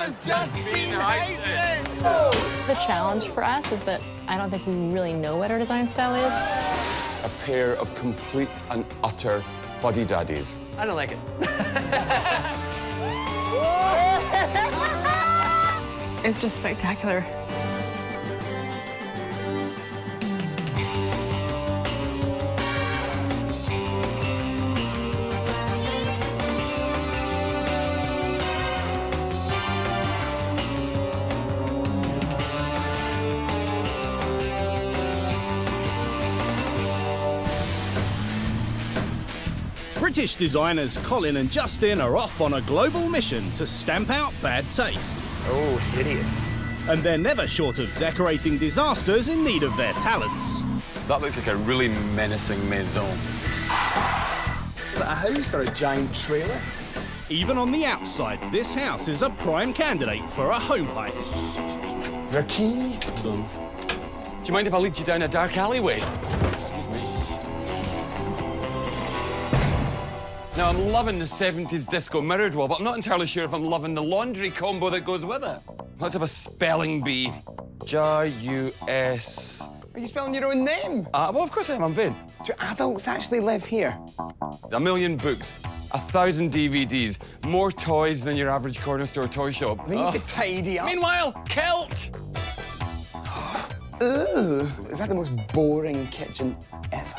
has just been heisted! The challenge for us is that I don't think we really know what our design style is. A pair of complete and utter Fuddy Duddies. I don't like it. It's just spectacular. British designers Colin and Justin are off on a global mission to stamp out bad taste. Oh, hideous. And they're never short of decorating disasters in need of their talents. That looks like a really menacing maison. Is that a house or a giant trailer? Even on the outside, this house is a prime candidate for a home heist. Is there a key? Do you mind if I lead you down a dark alleyway? Now, I'm loving the 70s disco mirrored wall, but I'm not entirely sure if I'm loving the laundry combo that goes with it. Let's have a spelling bee. J-U-S... Are you spelling your own name? Well, of course I am. I'm vain. Do adults actually live here? 1 million books, 1,000 DVDs, more toys than your average corner store toy shop. They need to tidy up. Meanwhile, kilt! Ugh. Is that the most boring kitchen ever?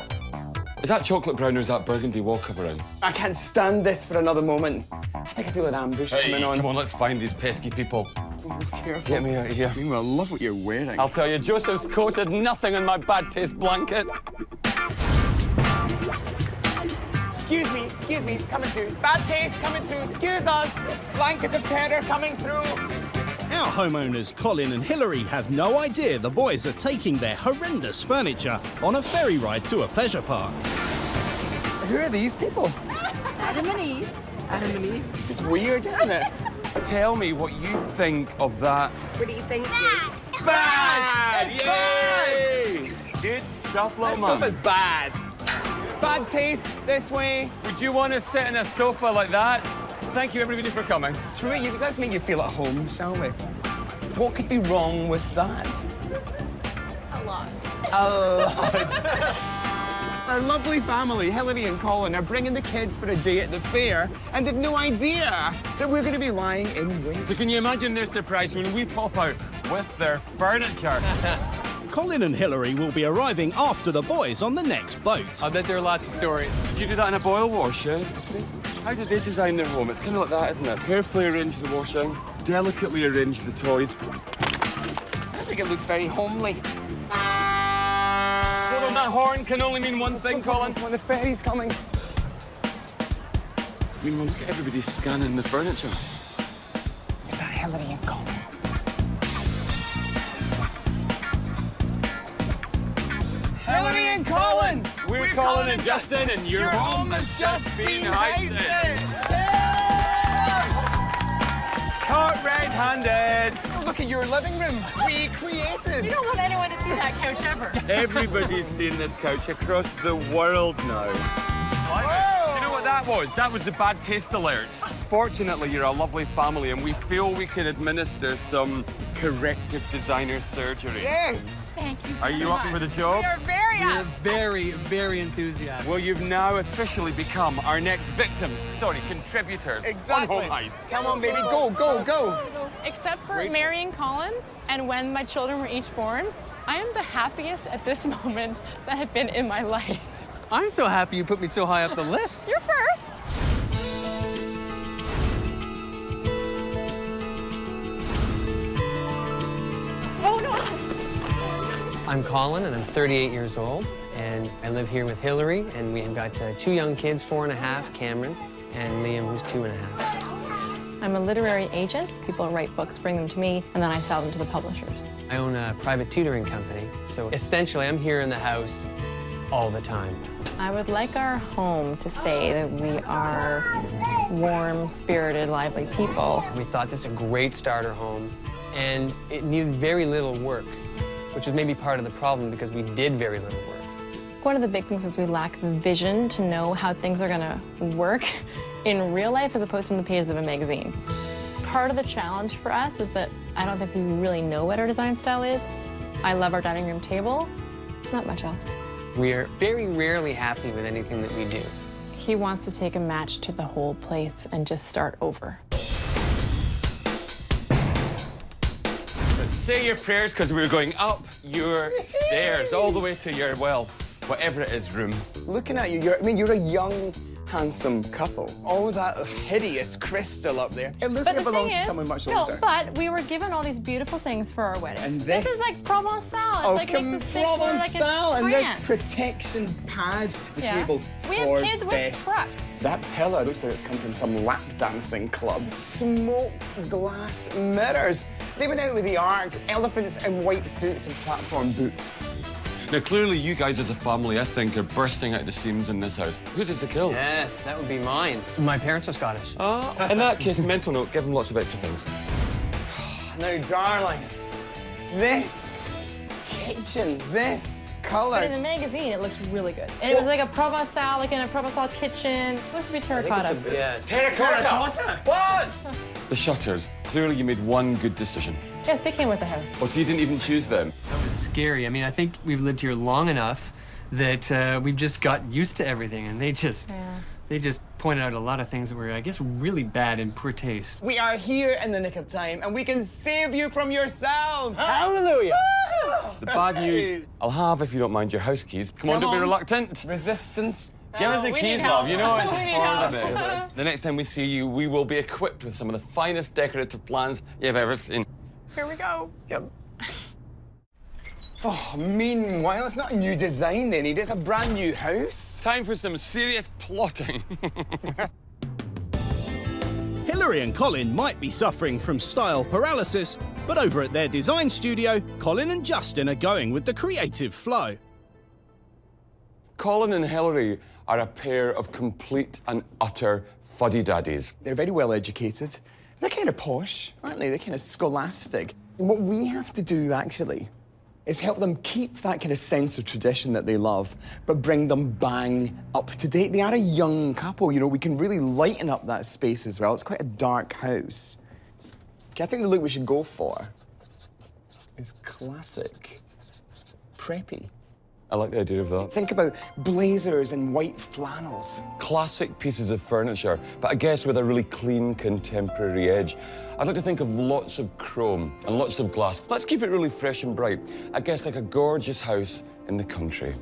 Is that chocolate brown or is that burgundy wall covering? I can't stand this for another moment. I think I feel an ambush coming on. Come on, let's find these pesky people. Oh, careful. Get me out of here. I love what you're wearing. I'll tell you, Joseph's coated nothing on my bad taste blanket. Excuse me, coming through. Bad taste coming through, excuse us. Blanket of terror coming through. Our homeowners Colin and Hillary have no idea the boys are taking their horrendous furniture on a ferry ride to a pleasure park. Who are these people? Adam and Eve. Adam and Eve? This is weird, isn't it? Tell me what you think of that. What do you think, Jake? Bad! It's Yay! Good stuff, little This man. sofa's bad. Bad taste, this way. Would you want to sit in a sofa like that? Thank you, everybody, for coming. Let's make you feel at home, shall we? What could be wrong with that? A lot. A lot. Our lovely family, Hillary and Colin, are bringing the kids for a day at the fair, and they've no idea that we're going to be lying in wait. So can you imagine their surprise when we pop out with their furniture? Colin and Hillary will be arriving after the boys on the next boat. I bet there are lots of stories. Did you do that in a boil wash, yeah? How did they design their home? It's kind of like that, isn't it? Carefully arrange the washing, delicately arrange the toys. I think it looks very homely. Hold on, that horn can only mean one thing, Colin. When the ferry's coming. I mean, look at everybody scanning the furniture. Is that Hillary and Colin? Hillary and Colin! We're Colin and Justin, and your home has just been heisted. Caught red-handed. Oh, look at your living room. Recreated. We don't want anyone to see that couch ever. Everybody's seen this couch across the world now. Do you know what that was? That was the bad taste alert. Fortunately, you're a lovely family, and we feel we can administer some corrective designer surgery. Yes. Thank you. Are you up for the job? We are very We're up. very, very enthusiastic. Well, you've now officially become our next victims. Sorry, contributors Exactly. on Home Heist. Come on, baby. Go, go, go. Except for marrying Colin and when my children were each born, I am the happiest at this moment that I've been in my life. I'm so happy you put me so high up the list. You're first. Oh, no. I'm Colin, and I'm 38 years old, and I live here with Hillary, and we have got 2 young kids, 4.5, Cameron, and Liam, who's 2.5. I'm a literary agent. People write books, bring them to me, and then I sell them to the publishers. I own a private tutoring company, so essentially I'm here in the house all the time. I would like our home to say that we are warm, spirited, lively people. We thought this was a great starter home, and it needed very little work, which was maybe part of the problem because we did very little work. One of the big things is we lack the vision to know how things are gonna work in real life as opposed to in the pages of a magazine. Part of the challenge for us is that I don't think we really know what our design style is. I love our dining room table, not much else. We are very rarely happy with anything that we do. He wants to take a match to the whole place and just start over. Say your prayers, because we're going up your stairs all the way to your, well, whatever it is, room. Looking at you, you're a young, handsome couple. All that hideous crystal up there. It looks like it belongs to someone much older. No, but we were given all these beautiful things for our wedding. And this is like Provençal. Oh, it's like makes us think we're like in Provençal, and this France. protection pad, the Yeah. table We have for kids with best. trucks. That pillar looks like it's come from some lap dancing club. Smoked glass mirrors. They went out with the arc, elephants in white suits and platform boots. Now, clearly, you guys as a family, I think, are bursting out the seams in this house. Whose is the kill? Yes, that would be mine. My parents are Scottish. In that case, mental note, give them lots of extra things. Now, darlings, this kitchen, this color. But in the magazine, it looks really good. And it was like a Provençal, like in a Provençal kitchen. It's supposed to be terracotta. Terracotta? What? The shutters. Clearly, you made one good decision. Yes, they came with the house. Oh, so you didn't even choose them? That was scary. I mean, I think we've lived here long enough that we've just got used to everything, and they just pointed out a lot of things that were, I guess, really bad and poor taste. We are here in the nick of time, and we can save you from yourselves. Hallelujah! The bad news, I'll have, if you don't mind, your house keys. Come on, don't be reluctant. Resistance. Give us the we keys, need love. help. You know it's We need for help. the best. The next time we see you, we will be equipped with some of the finest decorative plans you've ever seen. Here we go. Yep. Oh, meanwhile, it's not a new design they need, it's a brand new house. Time for some serious plotting. Hillary and Colin might be suffering from style paralysis, but over at their design studio, Colin and Justin are going with the creative flow. Colin and Hillary are a pair of complete and utter Fuddy Duddies. They're very well educated. They're kind of posh, aren't they? They're kind of scholastic. And what we have to do, actually, is help them keep that kind of sense of tradition that they love, but bring them bang up to date. They are a young couple, you know, we can really lighten up that space as well. It's quite a dark house. Okay, I think the look we should go for is classic preppy. I like the idea of that. Think about blazers and white flannels. Classic pieces of furniture, but I guess with a really clean, contemporary edge. I'd like to think of lots of chrome and lots of glass. Let's keep it really fresh and bright. I guess like a gorgeous house in the country.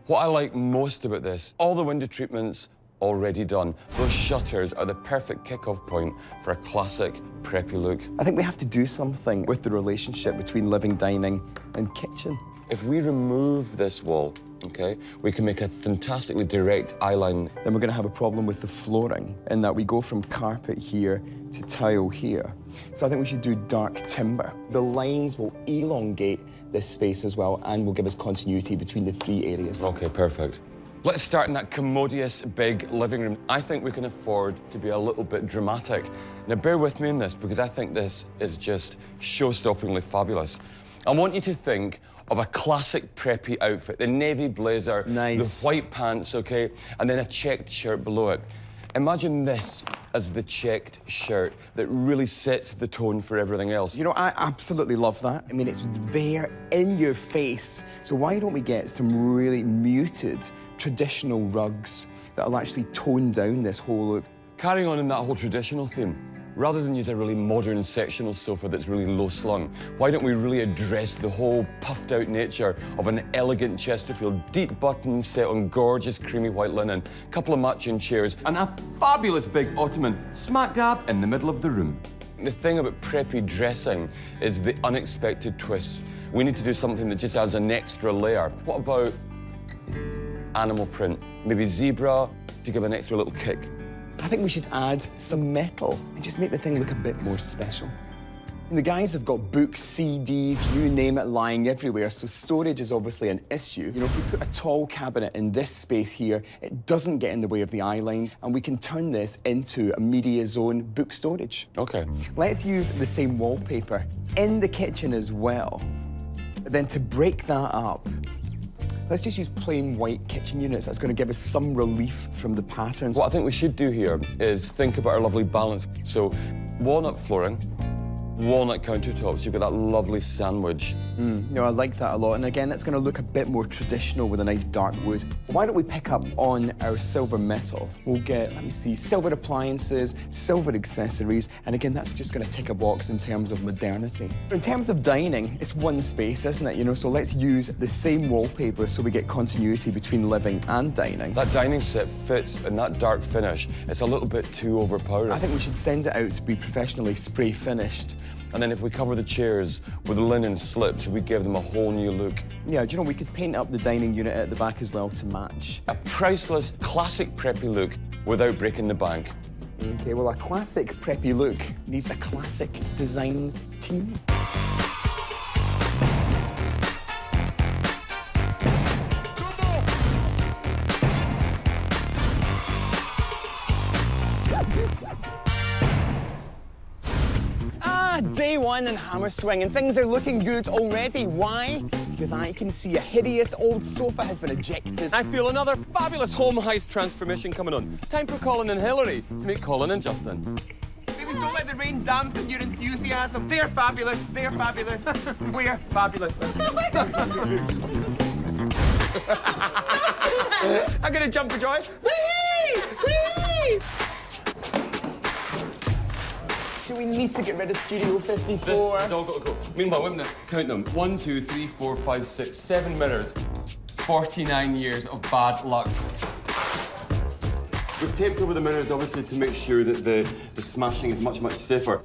What I like most about this, all the window treatments already done. Those shutters are the perfect kick-off point for a classic preppy look. I think we have to do something with the relationship between living, dining, and kitchen. If we remove this wall, okay, we can make a fantastically direct eye line. Then we're going to have a problem with the flooring in that we go from carpet here to tile here. So I think we should do dark timber. The lines will elongate this space as well and will give us continuity between the three areas. Okay, perfect. Let's start in that commodious big living room. I think we can afford to be a little bit dramatic. Now, bear with me in this because I think this is just show-stoppingly fabulous. I want you to think of a classic preppy outfit, the navy blazer, nice. the white pants, okay, and then a checked shirt below it. Imagine this as the checked shirt that really sets the tone for everything else. You know, I absolutely love that. I mean, it's there in your face. So why don't we get some really muted traditional rugs that'll actually tone down this whole look? Carrying on in that whole traditional theme, rather than use a really modern sectional sofa that's really low-slung, why don't we really address the whole puffed-out nature of an elegant Chesterfield, deep buttons set on gorgeous creamy white linen, couple of matching chairs, and a fabulous big ottoman smack dab in the middle of the room. The thing about preppy dressing is the unexpected twists. We need to do something that just adds an extra layer. What about animal print? Maybe zebra to give an extra little kick. I think we should add some metal and just make the thing look a bit more special. And the guys have got books, CDs, you name it, lying everywhere, so storage is obviously an issue. You know, if we put a tall cabinet in this space here, it doesn't get in the way of the eye lines, and we can turn this into a media zone book storage. Okay. Let's use the same wallpaper in the kitchen as well. But then to break that up, let's just use plain white kitchen units. That's going to give us some relief from the patterns. What I think we should do here is think about our lovely balance. So walnut flooring, walnut countertops. You've got that lovely sandwich. No, I like that a lot. And again, it's going to look a bit more traditional with a nice dark wood. Why don't we pick up on our silver metal? We'll get, let me see, silver appliances, silver accessories, and again, that's just going to tick a box in terms of modernity. In terms of dining, it's one space, isn't it? You know, so let's use the same wallpaper so we get continuity between living and dining. That dining set fits in that dark finish. It's a little bit too overpowering. I think we should send it out to be professionally spray finished. And then if we cover the chairs with linen slips, we give them a whole new look. Yeah, do you know, we could paint up the dining unit at the back as well to match. A priceless, classic preppy look without breaking the bank. Okay, well, a classic preppy look needs a classic design team. Day one in Hammer Swing, and things are looking good already. Why? Because I can see a hideous old sofa has been ejected. I feel another fabulous home heist transformation coming on. Time for Colin and Hillary to meet Colin and Justin. Babies, don't let the rain dampen your enthusiasm. They're fabulous. They're fabulous. We're fabulous. I'm gonna jump for joy. Whee! Whee! Do we need to get rid of Studio 54? This has all got to go. Meanwhile, wait a minute. Count them. 1, 2, 3, 4, 5, 6, 7 mirrors. 49 years of bad luck. We've taped over the mirrors, obviously, to make sure that the smashing is much, much safer.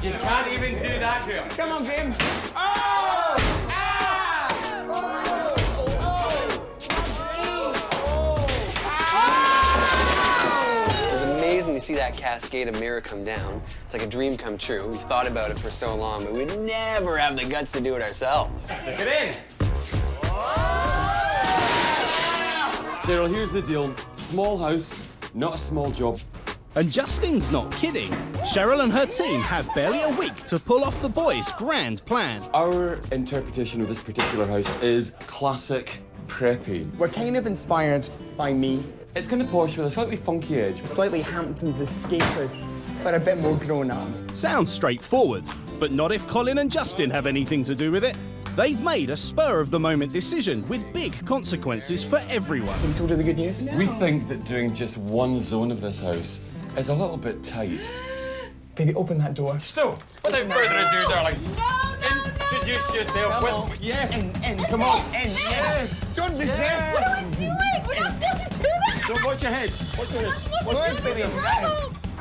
You can't even do that here. Come on, Graham. Amazing to see that cascade of mirror come down. It's like a dream come true. We've thought about it for so long, but we'd never have the guts to do it ourselves. Stick it in. Cheryl, here's the deal. Small house, not a small job. And Justin's not kidding. Cheryl and her team have barely a week to pull off the boys' grand plan. Our interpretation of this particular house is classic preppy. We're kind of inspired by me. It's kind of posh with a slightly funky edge. Slightly Hamptons escapist, but a bit more grown up. Sounds straightforward, but not if Colin and Justin have anything to do with it. They've made a spur-of-the-moment decision with big consequences for everyone. Have you told her the good news? We think that doing just one zone of this house is a little bit tight. Baby, open that door. So, without further ado, darling, introduce yourself with... Yes. In, come on, in, yes. Don't resist. What are we doing? We're not supposed to do that. So watch your head. Watch your head. Look, baby.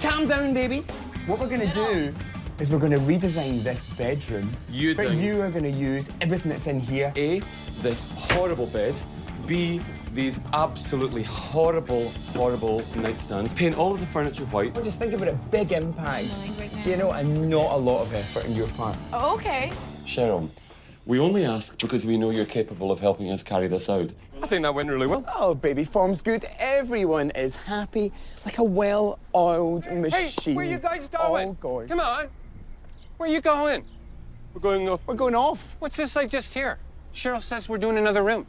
Calm down, baby. What we're going to do is we're going to redesign this bedroom. Using- But you are going to use everything that's in here. A, this horrible bed. B, these absolutely horrible, horrible nightstands. Paint all of the furniture white. Just think about a big impact, you know, and not a lot of effort on your part. Oh, okay. Cheryl, we only ask because we know you're capable of helping us carry this out. I think that went really well. Oh, baby, form's good. Everyone is happy, like a well-oiled machine. Hey, where you guys going? Oh, God. Come on. Where you going? We're going off. We're going off. What's this I just hear? Cheryl says we're doing another room.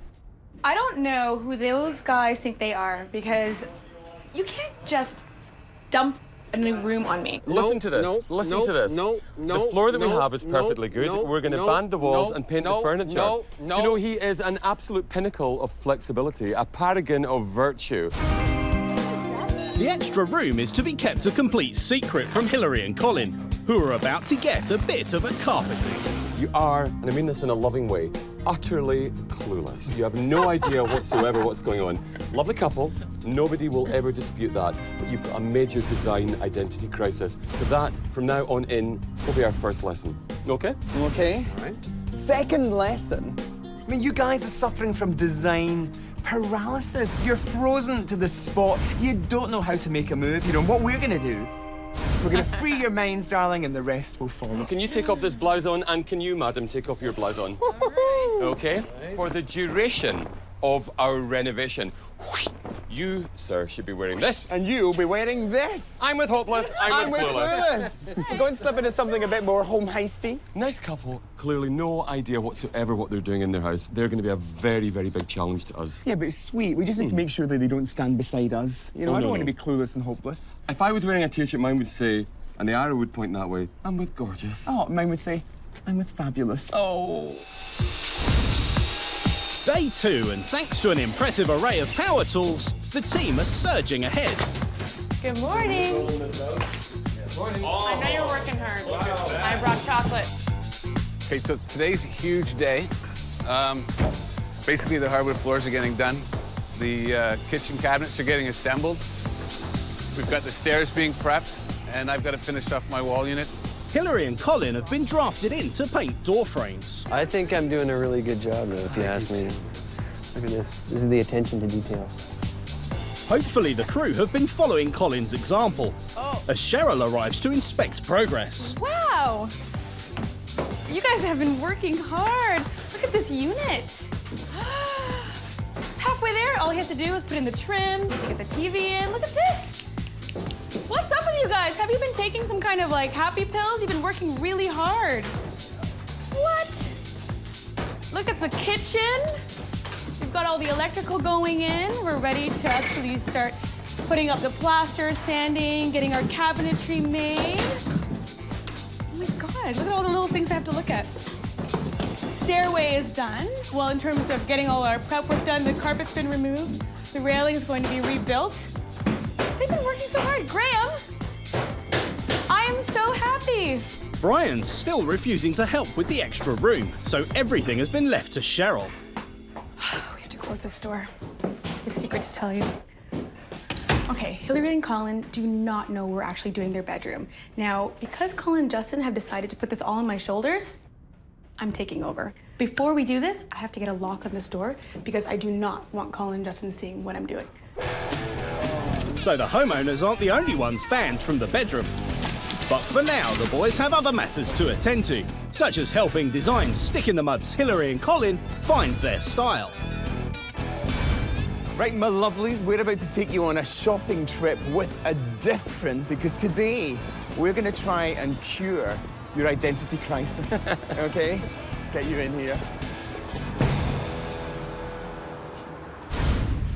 I don't know who those guys think they are because you can't just dump a new room on me. Listen to this. Listen to this. The floor that we have is perfectly good. We're going to band the walls and paint the furniture. Do you know he is an absolute pinnacle of flexibility, a paragon of virtue. The extra room is to be kept a complete secret from Hillary and Colin, who are about to get a bit of a carpeting. You are, and I mean this in a loving way, utterly clueless. You have no idea whatsoever what's going on. Lovely couple, nobody will ever dispute that, but you've got a major design identity crisis. So that, from now on in, will be our first lesson. Okay? Okay. All right. Second lesson. I mean, you guys are suffering from design paralysis. You're frozen to the spot. You don't know how to make a move. You know what we're gonna do? We're gonna free your minds, darling, and the rest will follow. Can you take off this blouse on, and can you, madam, take off your blouse on? Okay? For the duration of our renovation. You, sir, should be wearing this. And you'll be wearing this. I'm with Hopeless. I'm with Clueless. So go and slip into something a bit more home heisty. Nice couple, clearly no idea whatsoever what they're doing in their house. They're going to be a very, very big challenge to us. Yeah, but it's sweet. We just need to make sure that they don't stand beside us. You know, Oh, I don't no, want to no. be clueless and hopeless. If I was wearing a t-shirt, mine would say, and the arrow would point that way, I'm with Gorgeous. Oh, mine would say, I'm with Fabulous. Oh. Day 2, and thanks to an impressive array of power tools, the team are surging ahead. Good morning. I know you're working hard. I brought chocolate. Okay, so today's a huge day. Basically, the hardwood floors are getting done. The kitchen cabinets are getting assembled. We've got the stairs being prepped, and I've got to finish off my wall unit. Hillary and Colin have been drafted in to paint door frames. I think I'm doing a really good job, though, if you ask me. Look at this. This is the attention to detail. Hopefully the crew have been following Colin's example, as Cheryl arrives to inspect progress. Wow! You guys have been working hard. Look at this unit. It's halfway there. All he has to do is put in the trim, to get the TV in. Look at this. What's up with you guys? Have you been taking some kind of like happy pills? You've been working really hard. What? Look at the kitchen. We've got all the electrical going in. We're ready to actually start putting up the plaster, sanding, getting our cabinetry made. Oh my God, look at all the little things I have to look at. Stairway is done. Well, in terms of getting all our prep work done, the carpet's been removed. The railing is going to be rebuilt. They've been working so hard. Graham, I am so happy. Brian's still refusing to help with the extra room, so everything has been left to Cheryl. We have to close this door. A secret to tell you. Okay, Hillary and Colin do not know we're actually doing their bedroom. Now, because Colin and Justin have decided to put this all on my shoulders, I'm taking over. Before we do this, I have to get a lock on this door because I do not want Colin and Justin seeing what I'm doing. So the homeowners aren't the only ones banned from the bedroom. But for now, the boys have other matters to attend to, such as helping design Stick in the Mud's Hillary and Colin find their style. Right, my lovelies, we're about to take you on a shopping trip with a difference because today we're going to try and cure your identity crisis, okay? Let's get you in here.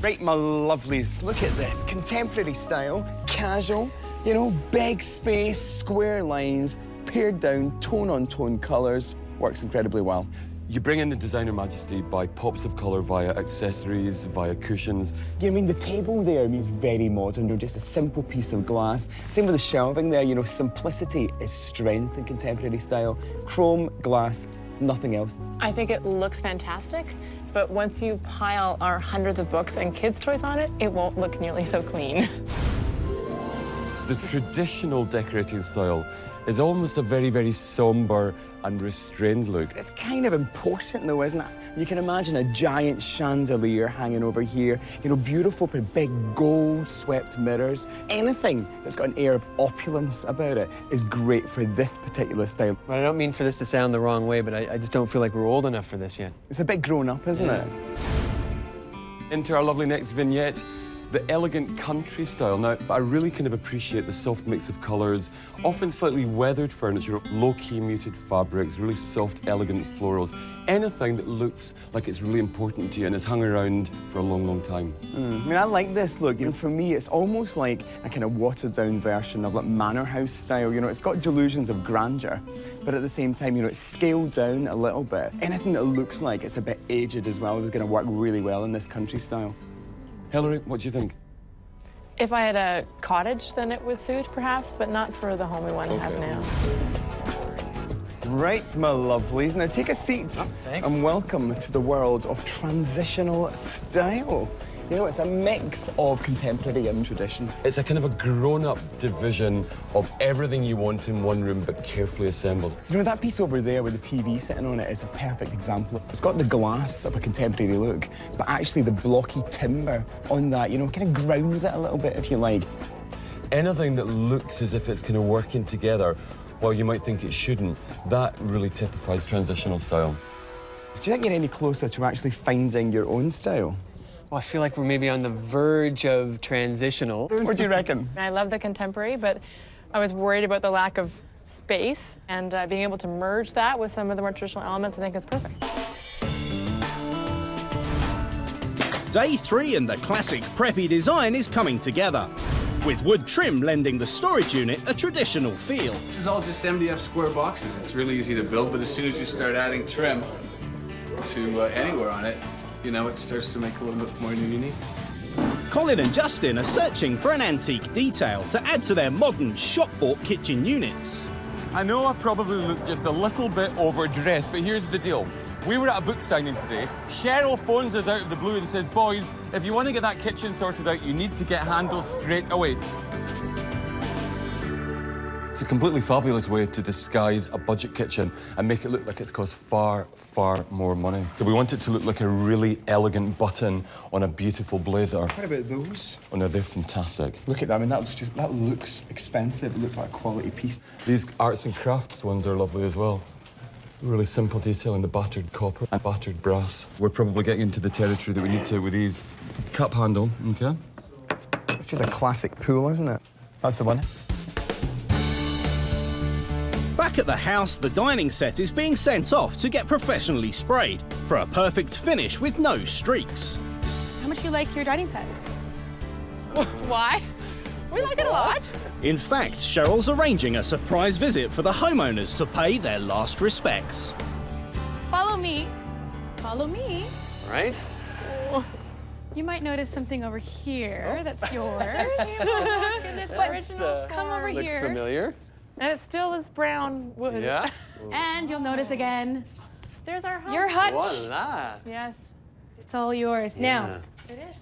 Right, my lovelies, look at this. Contemporary style, casual, you know, big space, square lines, pared down, tone-on-tone colours. Works incredibly well. You bring in the designer majesty by pops of colour via accessories, via cushions. Yeah, I mean, the table there is very modern, you know, just a simple piece of glass. Same with the shelving there, you know, simplicity is strength in contemporary style. Chrome, glass, nothing else. I think it looks fantastic, but once you pile our hundreds of books and kids' toys on it, it won't look nearly so clean. The traditional decorating style is almost a very, very sombre and restrained look. It's kind of important though, isn't it? You can imagine a giant chandelier hanging over here, you know, beautiful but big gold swept mirrors. Anything that's got an air of opulence about it is great for this particular style. But I don't mean for this to sound the wrong way, but I just don't feel like we're old enough for this yet. It's a bit grown up, isn't it? Into our lovely next vignette, the elegant country style. Now, I really kind of appreciate the soft mix of colours, often slightly weathered furniture, low-key muted fabrics, really soft, elegant florals. Anything that looks like it's really important to you and it's hung around for a long, long time. I mean, I like this look. You know, for me, it's almost like a kind of watered-down version of like manor house style. You know, it's got delusions of grandeur, but at the same time, you know, it's scaled down a little bit. Anything that looks like it's a bit aged as well is going to work really well in this country style. Hillary, what do you think? If I had a cottage, then it would suit, perhaps, but not for the home we want to have now. Right, my lovelies. Now take a seat thanks. and welcome to the world of transitional style. You know, it's a mix of contemporary and tradition. It's a kind of a grown-up division of everything you want in one room, but carefully assembled. You know, that piece over there with the TV sitting on it is a perfect example. It's got the glass of a contemporary look, but actually the blocky timber on that, you know, kind of grounds it a little bit, if you like. Anything that looks as if it's kind of working together, while you might think it shouldn't, that really typifies transitional style. Do you think you're any closer to actually finding your own style? Well, I feel like we're maybe on the verge of transitional. What do you reckon? I love the contemporary, but I was worried about the lack of space, and being able to merge that with some of the more traditional elements, I think is perfect. Day 3 and the classic preppy design is coming together, with wood trim lending the storage unit a traditional feel. This is all just MDF square boxes. It's really easy to build, but as soon as you start adding trim to anywhere on it, you know, it starts to make a little bit more unique. Colin and Justin are searching for an antique detail to add to their modern shop-bought kitchen units. I know I probably look just a little bit overdressed, but here's the deal. We were at a book signing today. Cheryl phones us out of the blue and says, boys, if you want to get that kitchen sorted out, you need to get handles straight away. It's a completely fabulous way to disguise a budget kitchen and make it look like it's cost far, far more money. So we want it to look like a really elegant button on a beautiful blazer. What about those? Oh no, they're fantastic. Look at that. I mean, that looks expensive. It looks like a quality piece. These arts and crafts ones are lovely as well. Really simple detail in the battered copper and battered brass. We're probably getting into the territory that we need to with these. Cup handle, okay? It's just a classic pool, isn't it? That's the one. Back at the house, the dining set is being sent off to get professionally sprayed for a perfect finish with no streaks. How much do you like your dining set? Why? We like it a lot. In fact, Cheryl's arranging a surprise visit for the homeowners to pay their last respects. Follow me. Follow me. All right. You might notice something over here that's yours. Original Come over Looks here. familiar. And it still is brown wood. Yeah. And you'll notice again, There's our hutch. your hutch. Voila. Yes. It's all yours. Now, It is.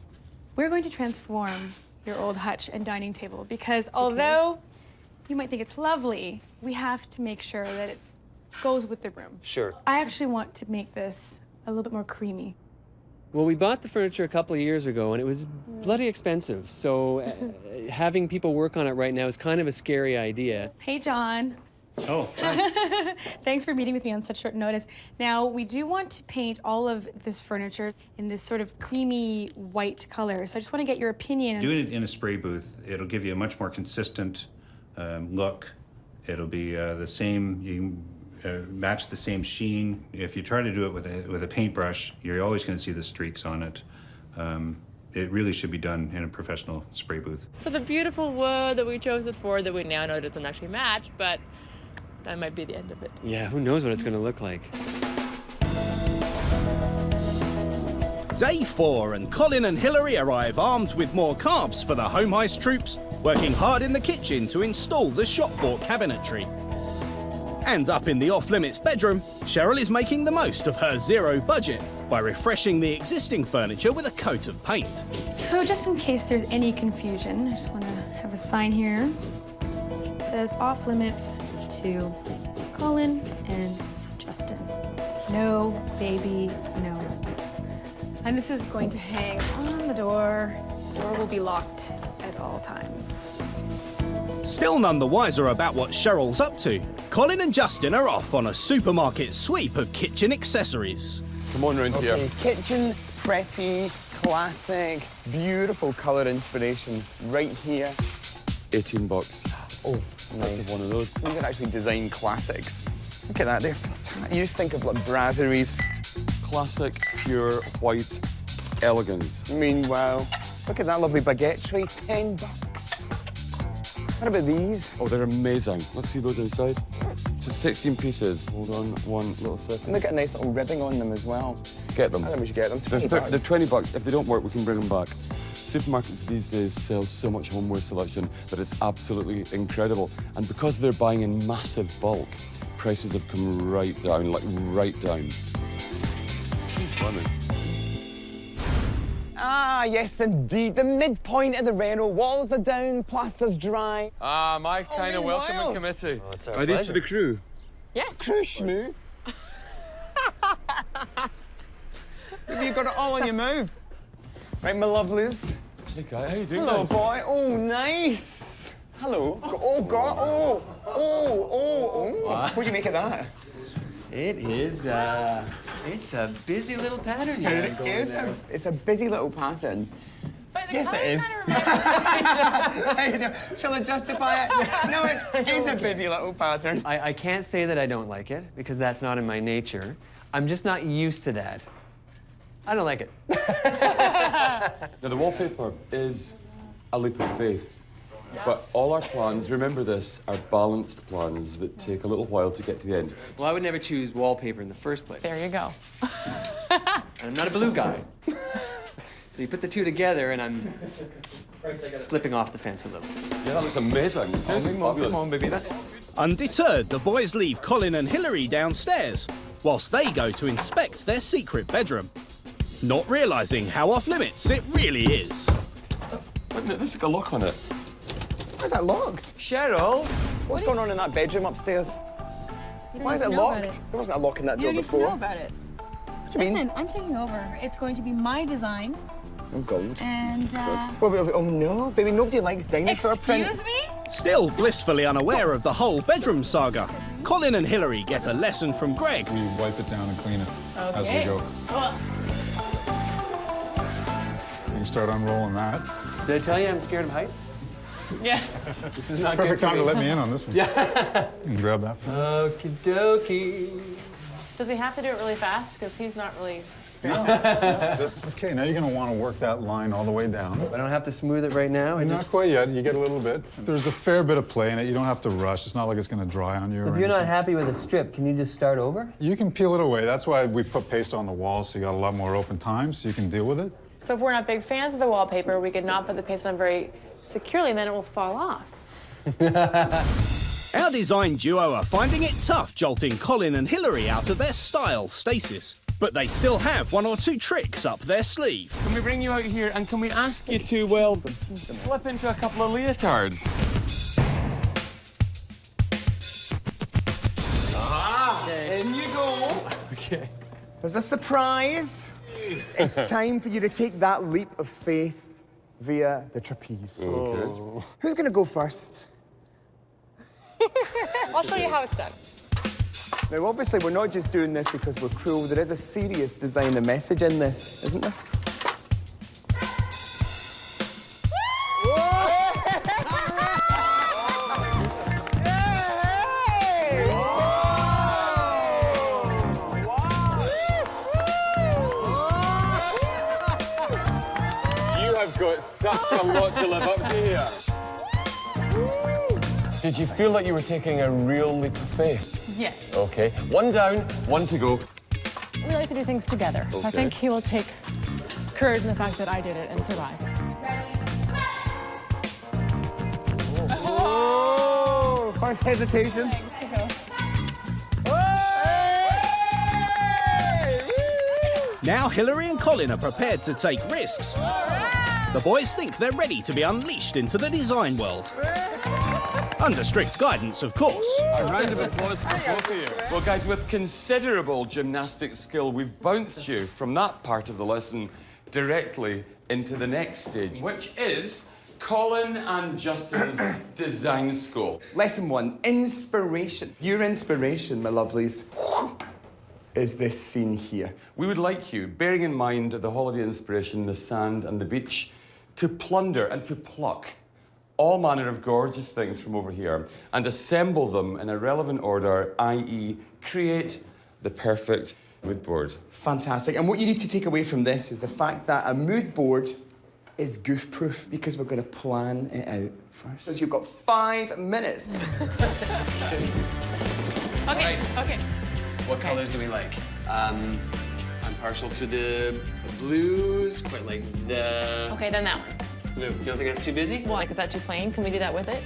we're going to transform your old hutch and dining table because although you might think it's lovely, we have to make sure that it goes with the room. Sure. I actually want to make this a little bit more creamy. Well, we bought the furniture a couple of years ago, and it was bloody expensive. So having people work on it right now is kind of a scary idea. Hey, John. Oh, Thanks for meeting with me on such short notice. Now, we do want to paint all of this furniture in this sort of creamy white color. So I just want to get your opinion. Doing it in a spray booth, it'll give you a much more consistent look. It'll be the same, you match the same sheen. If you try to do it with a paintbrush, you're always going to see the streaks on it. It really should be done in a professional spray booth. So the beautiful wood that we chose it for that we now know doesn't actually match, but that might be the end of it. Yeah, who knows what it's going to look like. Day 4 and Colin and Hillary arrive armed with more carbs for the home heist troops, working hard in the kitchen to install the shop-bought cabinetry. And up in the off-limits bedroom, Cheryl is making the most of her zero budget by refreshing the existing furniture with a coat of paint. So just in case there's any confusion, I just want to have a sign here. It says off limits to Colin and Justin. No, baby, no. And this is going to hang on the door. The door will be locked at all times. Still none the wiser about what Cheryl's up to, Colin and Justin are off on a supermarket sweep of kitchen accessories. Come on round here. Okay, kitchen, preppy, classic, beautiful colour inspiration right here. 18 bucks. Oh, This is nice. one of those. These are actually design classics. Look at that, they're fantastic. You just think of like brasseries. Classic, pure, white elegance. I mean, wow. Look at that lovely baguette tray, 10 bucks. What about these? Oh, they're amazing. Let's see those inside. So 16 pieces. Hold on one little second. And they've got a nice little ribbing on them as well. Get them. I think we should get them. They're 20 they're 20 bucks. If they don't work, we can bring them back. Supermarkets these days sell so much homeware selection that it's absolutely incredible. And because they're buying in massive bulk, prices have come right down, like right down. Funny. Ah, yes, indeed. The midpoint of the Reno. Walls are down, plaster's dry. Ah, my kind of meanwhile. welcoming committee. Oh, it's our Are these for pleasure. the crew? Yes. Cruise schmoo. You've got it all on your move. Right, my lovelies. Hey, guy, how you doing, Hello, guys? boy. Oh, nice. Hello. Oh, God. Oh. What do you make of that? It is It's a busy little pattern you got going there. It's a busy little pattern. But the Yes, it is. Shall I justify it? No, it is a busy little pattern. I can't say that I don't like it, because that's not in my nature. I'm just not used to that. I don't like it. Now, the wallpaper is a leap of faith. Yes. But all our plans, remember this, are balanced plans that take a little while to get to the end. Well, I would never choose wallpaper in the first place. There you go. And I'm not a blue guy. So you put the two together, and I'm slipping off the fence a little. Yeah, that looks amazing. Seriously, fabulous. Come on, baby. Undeterred, the boys leave Colin and Hillary downstairs, whilst they go to inspect their secret bedroom, not realising how off-limits it really is. Wait a minute, this has got a lock on it. Why is that locked? Cheryl! What's going on in that bedroom upstairs? Why is it locked? There wasn't a lock in that door You before. need to know about it. What do you mean? Listen, I'm taking over. It's going to be my design. Oh, God. And, Oh, no. Baby, nobody likes dinosaur print. excuse me? Still blissfully unaware of the whole bedroom saga, Colin and Hillary get a lesson from Greg. We wipe it down and clean it as we go. You can start unrolling that. Did I tell you I'm scared of heights? Yeah. This is not Perfect good time for to me. let me in on this one. Yeah. You can grab that. Okie dokie. Does he have to do it really fast? Because he's not really. Okay, now you're going to want to work that line all the way down. I don't have to smooth it right now. Not quite yet. You get a little bit. There's a fair bit of play in it. You don't have to rush. It's not like it's going to dry on you. If or you're not anything. happy with a strip, can you just start over? You can peel it away. That's why we put paste on the walls, so you got a lot more open time, so you can deal with it. So if we're not big fans of the wallpaper, we could not put the paste on very securely, and then it will fall off. Our design duo are finding it tough jolting Colin and Hillary out of their style stasis, but they still have one or two tricks up their sleeve. Can we bring you out here and can we ask you to, well, slip into a couple of leotards? In you go. Okay. There's a surprise. It's time for you to take that leap of faith via the trapeze. Okay. Who's going to go first? I'll show you how it's done. Now, obviously, we're not just doing this because we're cruel. There is a serious designer message in this, isn't there? You have got such a lot to live up to here. Did you feel like you were taking a real leap of faith? Yes. Okay. One down, one to go. We like to do things together. So I Okay. think he will take courage in the fact that I did it and survive. Oh, first hesitation. Thanks to go. Now Hillary and Colin are prepared to take risks. The boys think they're ready to be unleashed into the design world. Under strict guidance, of course. A round of applause for both of you. Well, guys, with considerable gymnastic skill, we've bounced you from that part of the lesson directly into the next stage, which is Colin and Justin's design school. Lesson 1, inspiration. Your inspiration, my lovelies, is this scene here. We would like you, bearing in mind the holiday inspiration, the sand and the beach, to plunder and to pluck all manner of gorgeous things from over here and assemble them in a relevant order, i.e. create the perfect mood board. Fantastic. And what you need to take away from this is the fact that a mood board is goof-proof because we're going to plan it out first. So you've got 5 minutes. Okay, okay. What colors do we like? I'm partial to the blues, quite like the Okay, then that one. blue. You don't think that's too busy? Well, like, is that too plain? Can we do that with it?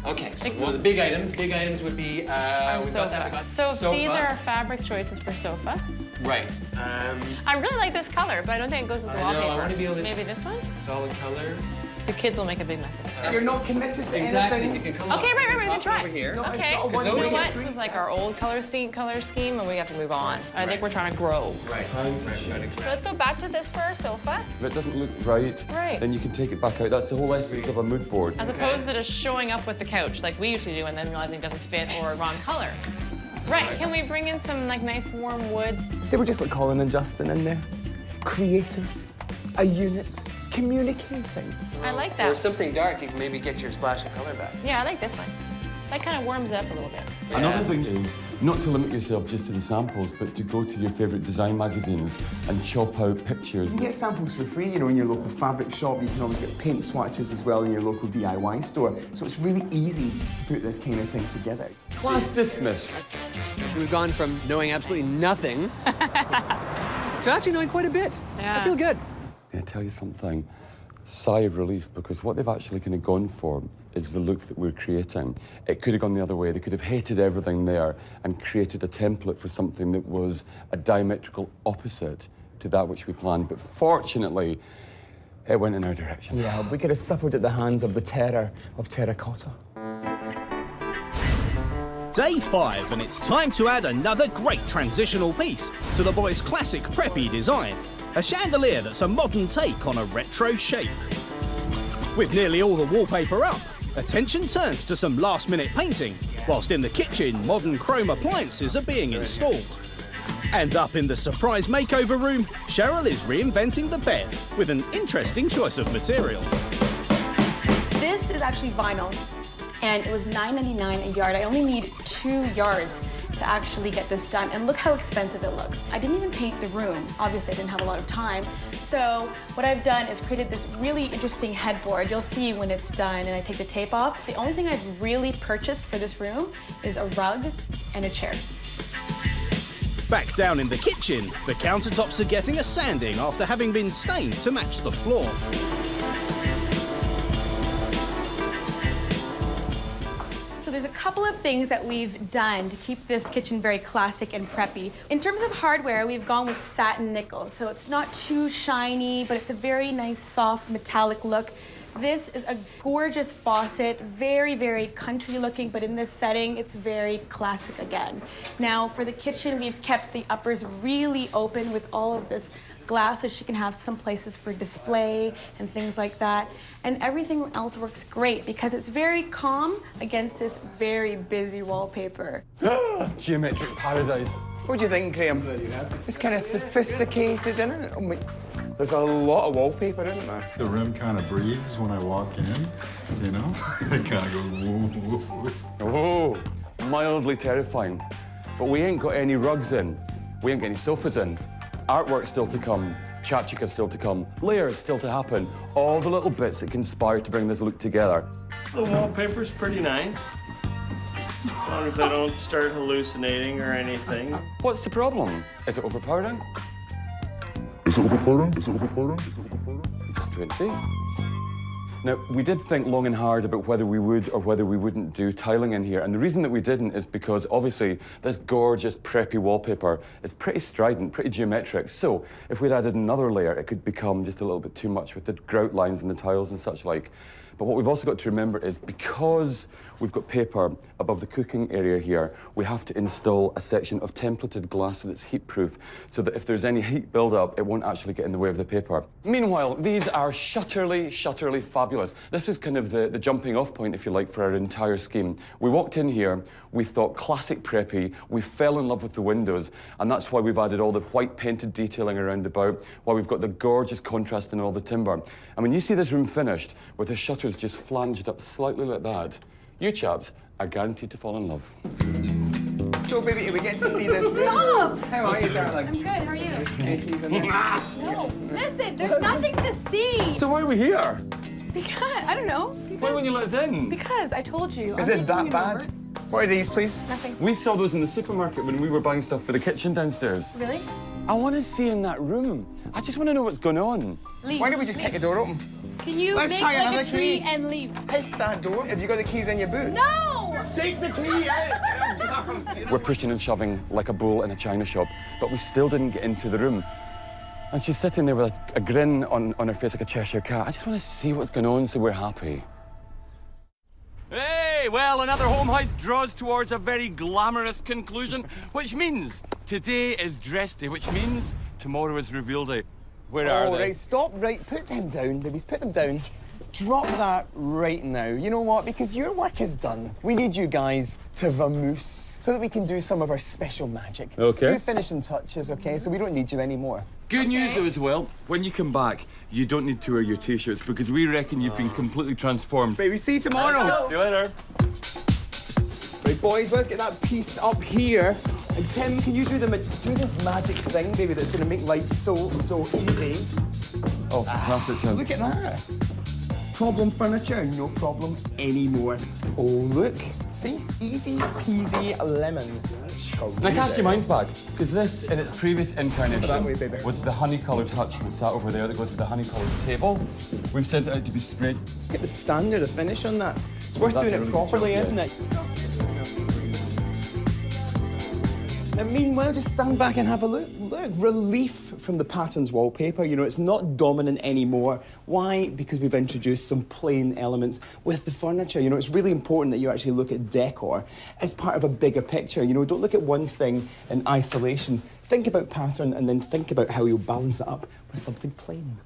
Okay, so one of the big items would be, Our we've sofa. got that, we got So sofa. these are our fabric choices for sofa. Right. I really like this color, but I don't think it goes with the I know, I wallpaper. wanna be able to- Maybe this one? Solid color. The kids will make a big mess of it. You're not committed to Exactly, anything. it can come Okay, off. right, You we can can try. Over here. It's not Okay, a you one-way know what? street. This is like our old color scheme, and we have to move on. I think we're trying to grow. Right. So let's go back to this for our sofa, If it doesn't look right, Right. then you can take it back out. That's the whole essence of a mood board. as opposed to just showing up with the couch like we usually do and then realizing it doesn't fit or wrong color. Right, can we bring in some like nice warm wood? They were just like Colin and Justin in there. Creative, a unit, communicating. I like Or that. something dark, you can maybe get your splash of color back. Yeah, I like this one. That kind of warms it up a little bit. Another thing is not to limit yourself just to the samples, but to go to your favourite design magazines and chop out pictures. You can get samples for free, you know, in your local fabric shop. You can always get paint swatches as well in your local DIY store. So it's really easy to put this kind of thing together. Class dismissed. We've gone from knowing absolutely nothing to actually knowing quite a bit. Yeah. I feel good. Can I tell you something? Sigh of relief, because what they've actually kind of gone for is the look that we're creating. It could have gone the other way. They could have hated everything there and created a template for something that was a diametrical opposite to that which we planned. But fortunately, it went in our direction. Yeah, we could have suffered at the hands of the terror of terracotta. Day 5, and it's time to add another great transitional piece to the boys' classic preppy design. A chandelier that's a modern take on a retro shape. With nearly all the wallpaper up, attention turns to some last-minute painting, whilst in the kitchen, modern chrome appliances are being installed. And up in the surprise makeover room, Cheryl is reinventing the bed with an interesting choice of material. This is actually vinyl, and it was $9.99 a yard. I only need 2 yards to actually get this done, and look how expensive it looks. I didn't even paint the room. Obviously, I didn't have a lot of time. So what I've done is created this really interesting headboard. You'll see when it's done and I take the tape off. The only thing I've really purchased for this room is a rug and a chair. Back down in the kitchen, the countertops are getting a sanding after having been stained to match the floor. So there's a couple of things that we've done to keep this kitchen very classic and preppy. In terms of hardware, we've gone with satin nickel. So it's not too shiny, but it's a very nice, soft, metallic look. This is a gorgeous faucet, very, very country looking, but in this setting, it's very classic again. Now, for the kitchen, we've kept the uppers really open with all of this glass so she can have some places for display and things like that. And everything else works great because it's very calm against this very busy wallpaper. Geometric paradise. What do you think, Graham? It's kind of sophisticated, isn't it? Oh my, there's a lot of wallpaper, isn't there? The room kind of breathes when I walk in, you know? It kind of goes, woo, woo, woo. Oh, mildly terrifying. But we ain't got any rugs in. We ain't got any sofas in. Artwork still to come. Chachika still to come. Layers still to happen. All the little bits that conspire to bring this look together. The wallpaper's pretty nice. As long as I don't start hallucinating or anything. What's the problem? Is it overpowering? Is it overpowering? Is it overpowering? Is it overpowering? You just have to wait and see. Now, we did think long and hard about whether we would or whether we wouldn't do tiling in here. And the reason that we didn't is because, obviously, this gorgeous, preppy wallpaper is pretty strident, pretty geometric. So if we'd added another layer, it could become just a little bit too much with the grout lines and the tiles and such like. But what we've also got to remember is because we've got paper above the cooking area here, we have to install a section of templated glass that's heat-proof so that if there's any heat build-up, it won't actually get in the way of the paper. Meanwhile, these are shutterly fabulous. This is kind of the jumping-off point, if you like, for our entire scheme. We walked in here, we thought classic preppy, we fell in love with the windows, and that's why we've added all the white painted detailing around about, why we've got the gorgeous contrast in all the timber. And when you see this room finished, with the shutters just flanged up slightly like that, you chaps are guaranteed to fall in love. So, baby, we get to see this room. Stop! How are you, darling? I'm good, how are you? No. No, listen, there's nothing to see. So why are we here? Because, I don't know. Why won't you let us in? Because I told you. Is it that bad? What are these, please? Nothing. We saw those in the supermarket when we were buying stuff for the kitchen downstairs. Really? I want to see in that room. I just want to know what's going on. Leave. Why don't we just kick the door open? Can you Let's make try like another a tree key. and leave? Piss that door. Have you got the keys in your boot? No! Take the key out. We're pushing and shoving like a bull in a china shop, but we still didn't get into the room. And she's sitting there with a grin on her face like a Cheshire cat. I just want to see what's going on so we're happy. Hey, well, another home heist draws towards a very glamorous conclusion, which means today is dress day, which means tomorrow is reveal day. Where are they? Right, stop, right, put them down, babies, put them down. drop that right now. You know what? Because your work is done. We need you guys to vamoose so that we can do some of our special magic. Okay. 2 finishing touches, okay? So we don't need you anymore. Good news though as well, when you come back, you don't need to wear your t-shirts because we reckon you've been completely transformed. Baby, see you tomorrow. See you later. Right, boys, let's get that piece up here. And Tim, can you do the magic thing, baby, that's gonna make life so easy? Oh, fantastic, Tim. Look at that. Problem furniture, no problem anymore. Oh, look. See? Easy peasy lemon. Now cast your minds back, because this, in its previous incarnation, That way, baby. was the honey-coloured hutch that sat over there that goes with the honey-coloured table. We've sent it out to be sprayed. Look at the standard of finish on that. It's worth That's doing a it really good properly, job, isn't it? Now, meanwhile, just stand back and have a look. Look, relief from the pattern's wallpaper. You know, it's not dominant anymore. Why? Because we've introduced some plain elements with the furniture. You know, it's really important that you actually look at decor as part of a bigger picture. You know, don't look at one thing in isolation. Think about pattern and then think about how you'll balance it up with something plain.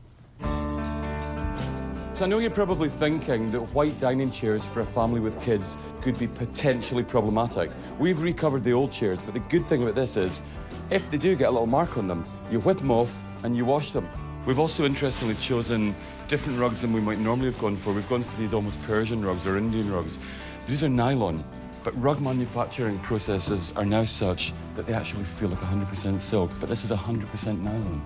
So I know you're probably thinking that white dining chairs for a family with kids could be potentially problematic. We've recovered the old chairs, but the good thing about this is, if they do get a little mark on them, you whip them off and you wash them. We've also interestingly chosen different rugs than we might normally have gone for. We've gone for these almost Persian rugs or Indian rugs. These are nylon, but rug manufacturing processes are now such that they actually feel like 100% silk, but this is 100% nylon.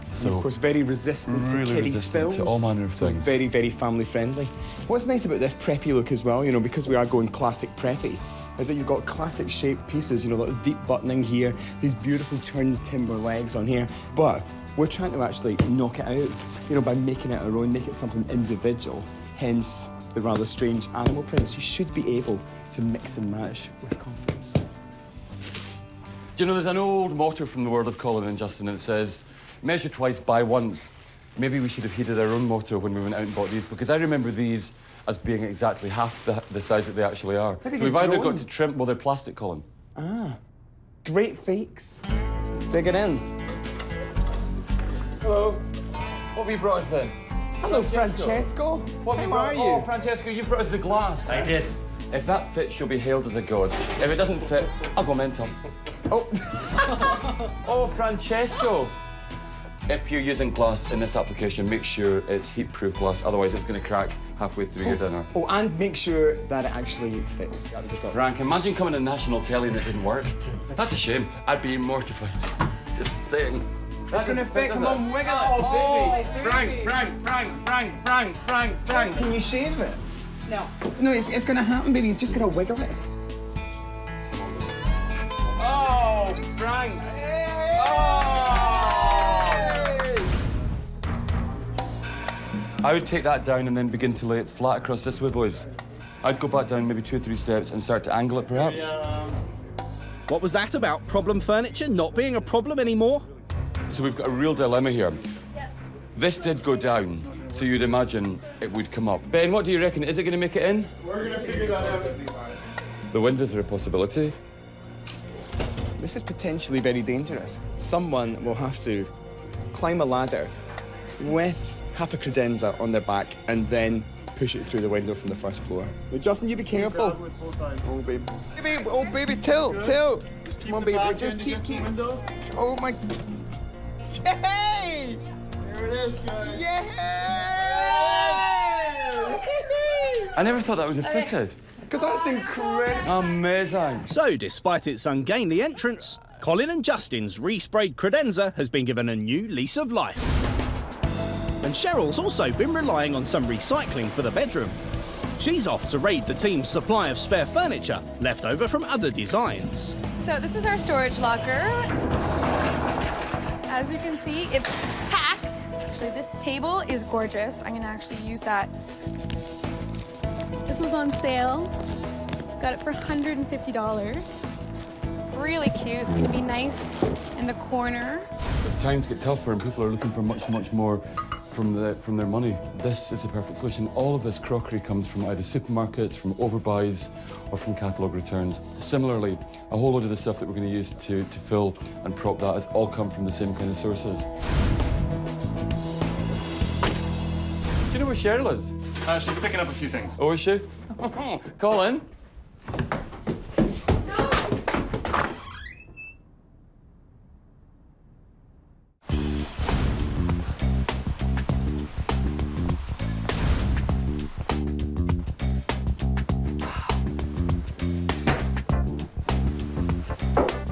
So, and of course, very resistant to kiddie spills. To all manner of things. Very, very family friendly. What's nice about this preppy look as well, you know, because we are going classic preppy, is that you've got classic shaped pieces, you know, like deep buttoning here, these beautiful turned timber legs on here. But we're trying to actually knock it out, you know, by making it our own, make it something individual. Hence the rather strange animal prints. You should be able to mix and match with confidence. Do you know, there's an old motto from the world of Colin and Justin, and it says, measure twice, buy once. Maybe we should have heeded our own motto when we went out and bought these, because I remember these as being exactly half the size that they actually are. Maybe So we've either grown. got to trim, well, they're plastic, Colin. Ah, great fakes. Let's dig it in. Hello. What have you brought us then? Hello, Francesco. What How are you? Oh, Francesco, you brought us the glass. I did. If that fits, you'll be hailed as a god. If it doesn't fit, I'll go mental. Oh. Oh, Francesco. If you're using glass in this application, make sure it's heat-proof glass, otherwise it's going to crack halfway through your dinner. Oh, and make sure that it actually fits. That was the top. Frank, imagine coming to national telly and it didn't work. That's a shame. I'd be mortified. Just saying. It's gonna fit. Come on, wiggle it. Oh, baby. Frank. Can you shave it? No. No, it's gonna happen, baby. He's just gonna wiggle it. Oh, Frank. I would take that down and then begin to lay it flat across this way, boys. I'd go back down maybe 2 or 3 steps and start to angle it, perhaps. What was that about problem furniture not being a problem anymore? So we've got a real dilemma here. This did go down, so you'd imagine it would come up. Ben, what do you reckon? Is it going to make it in? We're gonna figure that out. The windows are a possibility. This is potentially very dangerous. Someone will have to climb a ladder with half a credenza on their back and then push it through the window from the first floor. But Justin, you be careful. Oh, baby. Oh, baby, tilt. Come on, baby. Just keep. Oh, my. Yay! There it is, guys. Yay! I never thought that would have fitted. God, that's incredible. Amazing. So, despite its ungainly entrance, Colin and Justin's resprayed credenza has been given a new lease of life. And Cheryl's also been relying on some recycling for the bedroom. She's off to raid the team's supply of spare furniture left over from other designs. So this is our storage locker. As you can see, it's packed. Actually, this table is gorgeous. I'm gonna actually use that. This was on sale. Got it for $150. Really cute. It's gonna be nice in the corner. As times get tougher and people are looking for much more from their money, this is a perfect solution. All of this crockery comes from either supermarkets, from overbuys, or from catalogue returns. Similarly, a whole load of the stuff that we're going to use to fill and prop that has all come from the same kind of sources. Do you know where Cheryl is? She's picking up a few things. Oh, is she? Colin?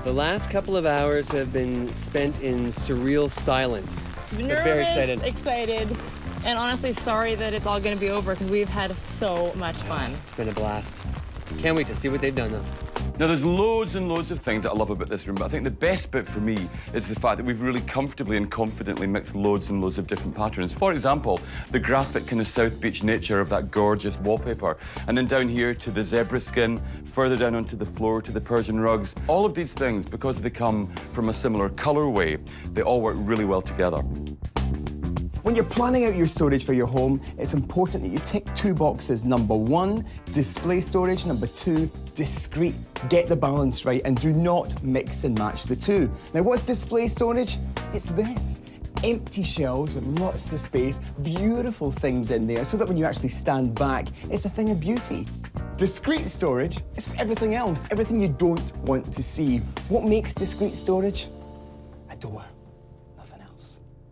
The last couple of hours have been spent in surreal silence. Nervous, very excited. excited, and honestly sorry that it's all going to be over because we've had so much fun. It's been a blast. Can't wait to see what they've done, though. Now, there's loads and loads of things that I love about this room, but I think the best bit for me is the fact that we've really comfortably and confidently mixed loads and loads of different patterns. For example, the graphic kind of South Beach nature of that gorgeous wallpaper, and then down here to the zebra skin, further down onto the floor to the Persian rugs. All of these things, because they come from a similar colorway, they all work really well together. When you're planning out your storage for your home, it's important that you tick 2 boxes. Number 1, display storage. Number 2, discreet. Get the balance right and do not mix and match the two. Now, what's display storage? It's this. Empty shelves with lots of space, beautiful things in there, so that when you actually stand back, it's a thing of beauty. Discreet storage is for everything else, everything you don't want to see. What makes discreet storage? A door.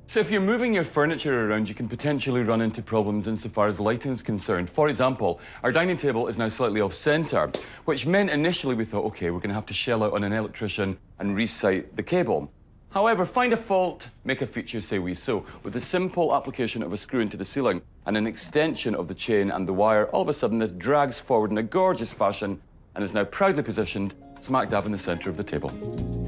So if you're moving your furniture around, you can potentially run into problems insofar as lighting is concerned. For example, our dining table is now slightly off-centre, which meant initially we thought, OK, we're going to have to shell out on an electrician and re-site the cable. However, find a fault, make a feature, say we so. With the simple application of a screw into the ceiling and an extension of the chain and the wire, all of a sudden this drags forward in a gorgeous fashion and is now proudly positioned smack dab in the centre of the table.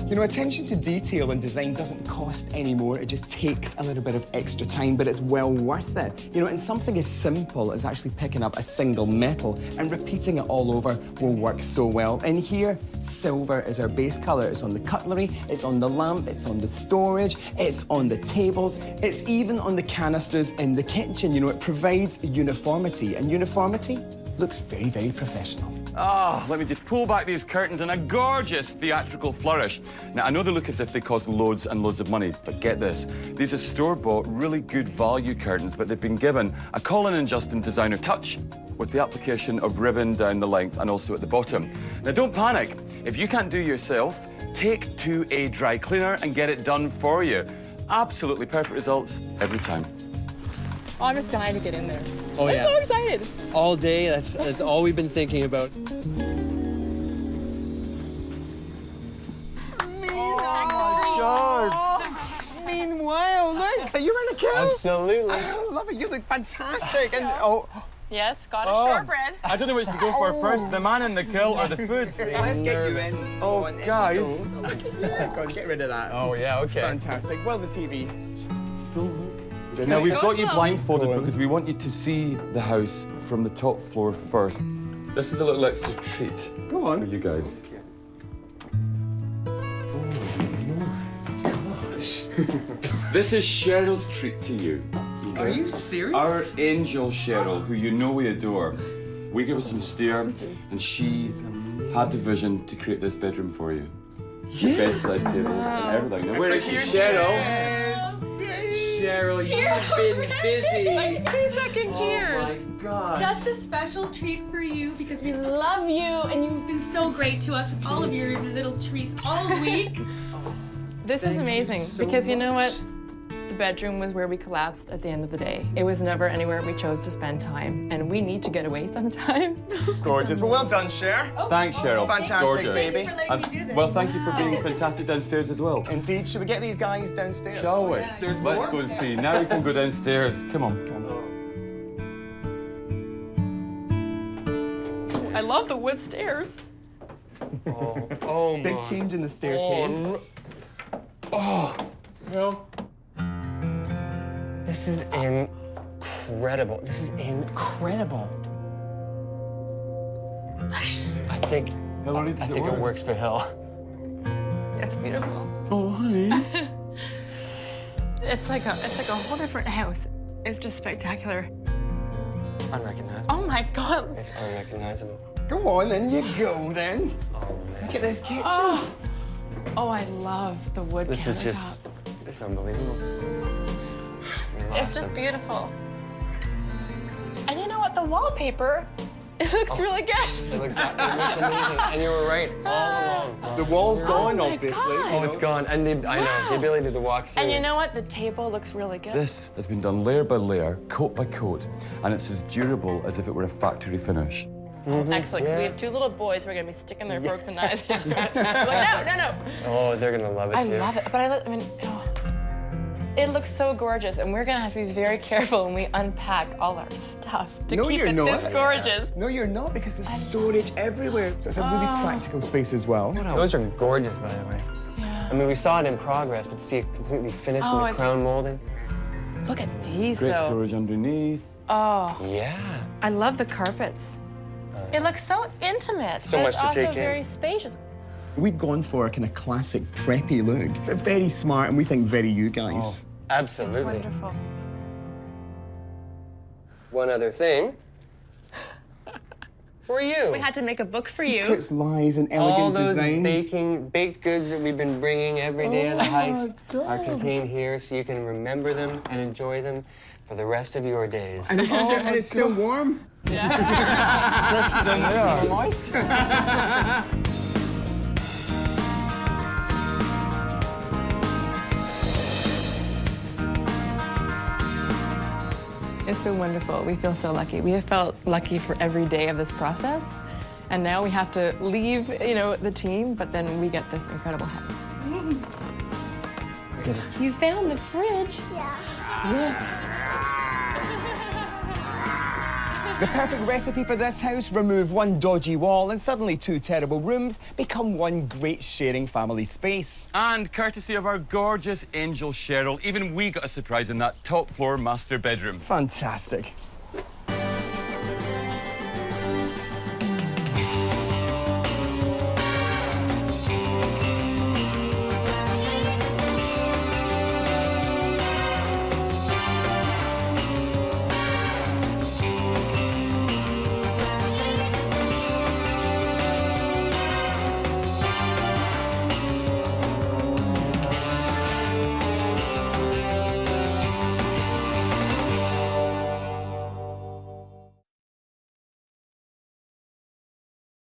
You know, attention to detail in design doesn't cost any more. It just takes a little bit of extra time, but it's well worth it. You know, and something as simple as actually picking up a single metal and repeating it all over will work so well. And here, silver is our base colour. It's on the cutlery, it's on the lamp, it's on the storage, it's on the tables, it's even on the canisters in the kitchen. You know, it provides uniformity, and uniformity looks very, very professional. Ah, let me just pull back these curtains in a gorgeous theatrical flourish. Now, I know they look as if they cost loads and loads of money, but get this. These are store-bought, really good value curtains, but they've been given a Colin and Justin designer touch with the application of ribbon down the length and also at the bottom. Now, don't panic. If you can't do it yourself, take to a dry cleaner and get it done for you. Absolutely perfect results every time. Oh, I'm just dying to get in there. Oh, I'm yeah. so excited. All day, that's all we've been thinking about. Meanwhile, look, you're in a cow. Absolutely. I love it. You look fantastic. And oh, Yes, got a shortbread. I don't know which to go for first, the man in the kill or the food. let's get you in. Oh, Go on, guys. Go on, get rid of that. Oh, yeah, okay. Fantastic. Well, the TV. Now, we've Go got you slow. blindfolded because we want you to see the house from the top floor first. This is a little extra treat Go on. for you guys. This is Cheryl's treat to you. Are you serious? Our angel Cheryl, who you know we adore. We gave her some steer, and she had the vision to create this bedroom for you. The bedside tables and everything. Now, where is she, Cheryl? Cheryl, you've been busy. Like 2-second tears. Oh, my God. Just a special treat for you because we love you and you've been so great to us with all of your little treats all week. This is amazing because you know what? The bedroom was where we collapsed at the end of the day. It was never anywhere we chose to spend time, and we need to get away sometime. Gorgeous. Well, well done, Cher. Thanks, Cheryl. Fantastic, Gorgeous. baby. For letting me do this. Well, thank you for being fantastic downstairs as well. Indeed. Should we get these guys downstairs? Shall we? There's Let's more. go and see. Now we can go downstairs. Come on. I love the wood stairs. Oh, Big change in the staircase. Well, this is incredible. This is incredible. I think Hillary, does it works for Hill. It's beautiful. Oh, honey. It's like a whole different house. It's just spectacular. Unrecognizable. Oh my God. It's unrecognizable. Go on, then you go, then. Oh, man. Look at this kitchen. Oh, I love the wood This is countertop. just, it's unbelievable. It's just beautiful. wallpaper, it looks really good. It looks amazing. And you were right all along. The wall's gone, my obviously. God. Oh, it's gone. And I know, the ability to walk through. And you is- know what? The table looks really good. This has been done layer by layer, coat by coat, and it's as durable as if it were a factory finish. Excellent. 'Cause we have two little boys who are going to be sticking their forks and knives into it. Like, no. Oh, they're gonna love it I too. love it. But I mean, oh. It looks so gorgeous, and we're going to have to be very careful when we unpack all our stuff to No, keep you're it not. this gorgeous. No, you're not, because there's storage everywhere. So it's a really practical space as well. Those are gorgeous, by the way. Yeah. I mean, we saw it in progress, but to see it completely finished in the it's- crown molding. Look at these, Great though. storage underneath. Oh, Yeah. I love the carpets. It looks so intimate. So but much it's to also take in. very spacious. We've gone for a kind of classic preppy look, but very smart, and we think very you guys. Absolutely. Wonderful. One other thing. For you. We had to make a book for Secrets, lies, and All elegant those designs. baked goods that we've been bringing every day of the heist are contained here, so you can remember them and enjoy them for the rest of your days. And it's still warm. More moist? It's so wonderful. We feel so lucky. We have felt lucky for every day of this process. And now we have to leave, the team, but then we get this incredible house. You found the fridge. The perfect recipe for this house: remove one dodgy wall, and suddenly two terrible rooms become one great sharing family space. And courtesy of our gorgeous angel Cheryl, even we got a surprise in that top floor master bedroom. Fantastic.